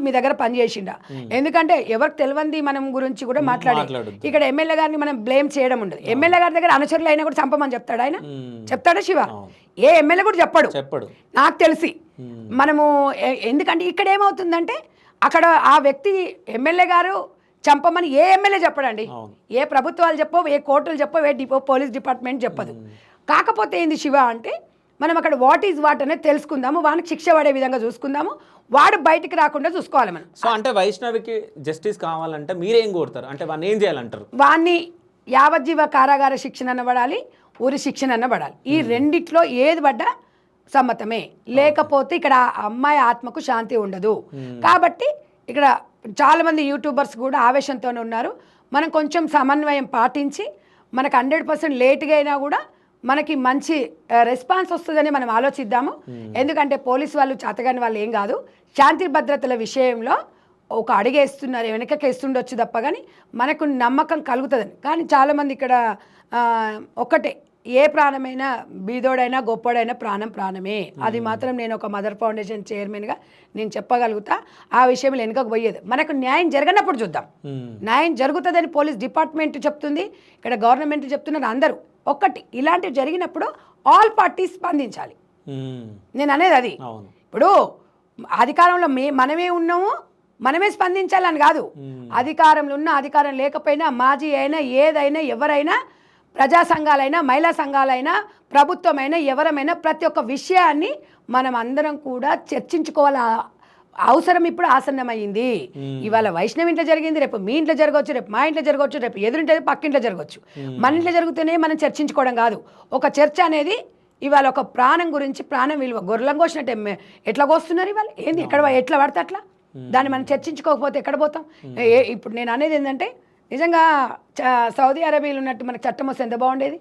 మీ దగ్గర పనిచేసిండా? ఎందుకంటే ఎవరికి తెలియంది మనం గురించి కూడా మాట్లాడాలి. ఇక్కడ ఎమ్మెల్యే గారిని మనం బ్లేమ్ చేయడం ఉండదు. ఎమ్మెల్యే గారి దగ్గర అనుచరులు అయినా కూడా చంపమని చెప్తాడు ఆయన? చెప్తాడా శివ? ఏ ఎమ్మెల్యే కూడా చెప్పడు నాకు తెలిసి. మనము ఎందుకంటే ఇక్కడ ఏమవుతుందంటే అక్కడ ఆ వ్యక్తి ఎమ్మెల్యే గారు చంపమని ఏ ఎమ్మెల్యే చెప్పడండి, ఏ ప్రభుత్వాలు చెప్పవు, ఏ కోర్టులు చెప్పవు, ఏ పోలీస్ డిపార్ట్మెంట్ చెప్పదు. కాకపోతే ఏంది శివ అంటే మనం అక్కడ వాట్ ఈజ్ వాట్ అనేది తెలుసుకుందాము, వానికి శిక్ష పడే విధంగా చూసుకుందాము, వాడు బయటికి రాకుండా చూసుకోవాలి మనం. సో అంటే వైష్ణవికి జస్టిస్ కావాలంటే మీరేం కోరుతారు? అంటే వాడిని ఏం చేయాలంటారు? వాడిని యావజ్జీవ కారాగార శిక్షణ అన్నబడాలి, ఉరి శిక్షణ అన్నబడాలి. ఈ రెండిట్లో ఏది పడ్డా సమ్మతమే. లేకపోతే ఇక్కడ అమ్మాయి ఆత్మకు శాంతి ఉండదు. కాబట్టి ఇక్కడ చాలామంది యూట్యూబర్స్ కూడా ఆవేశంతోనే ఉన్నారు. మనం కొంచెం సమన్వయం పాటించి మనకు 100% లేట్గా అయినా కూడా మనకి మంచి రెస్పాన్స్ వస్తుందని మనం ఆలోచిద్దాము. ఎందుకంటే పోలీసు వాళ్ళు చేతగాని వాళ్ళు ఏం కాదు. శాంతి భద్రతల విషయంలో ఒక అడుగేస్తున్నారు, వెనకకేస్తుండొచ్చు తప్ప కానీ మనకు నమ్మకం కలుగుతుందని. కానీ చాలామంది ఇక్కడ ఒక్కటే, ఏ ప్రాణమైనా బీదోడైనా గొప్పోడైనా ప్రాణం ప్రాణమే. అది మాత్రం నేను ఒక మదర్ ఫౌండేషన్ చైర్మన్గా నేను చెప్పగలుగుతా. ఆ విషయంలో వెనుకకు పోయేది. మనకు న్యాయం జరగనప్పుడు చూద్దాం. న్యాయం జరుగుతుందని పోలీస్ డిపార్ట్మెంట్ చెప్తుంది, ఇక్కడ గవర్నమెంట్ చెప్తున్నారు అందరూ. ఒక్కటి, ఇలాంటివి జరిగినప్పుడు ఆల్ పార్టీస్ స్పందించాలి. నేను అనేది అది. ఇప్పుడు అధికారంలో మనమే ఉన్నాము, మనమే స్పందించాలని కాదు. అధికారంలో ఉన్న అధికారం లేకపోయినా మాజీ అయినా ఏదైనా ఎవరైనా, ప్రజా సంఘాలైనా మహిళా సంఘాలైనా ప్రభుత్వమైనా ఎవరమైనా ప్రతి ఒక్క విషయాన్ని మనం అందరం కూడా చర్చించుకోవాలి. అవసరం ఇప్పుడు ఆసన్నమైంది. ఇవాళ వైష్ణవి ఇంట్లో జరిగింది, రేపు మీ ఇంట్లో జరగవచ్చు, రేపు మా ఇంట్లో జరగవచ్చు, రేపు ఎదురింటే పక్కింట్లో జరగవచ్చు. మన ఇంట్లో జరుగుతూనే మనం చర్చించుకోవడం కాదు. ఒక చర్చ అనేది ఇవాళ ఒక ప్రాణం గురించి, ప్రాణం విలువ గొర్రెలం కోసినట్టు ఎట్లా కోస్తున్నారు ఇవాళ, ఏంది ఎట్లా పడితే అట్లా. దాన్ని మనం చర్చించుకోకపోతే ఎక్కడ పోతాం? ఇప్పుడు నేను అనేది ఏంటంటే నిజంగా సౌదీ అరేబియాలో ఉన్నట్టు మనకు చట్టం వస్తే ఎంత బాగుండేది.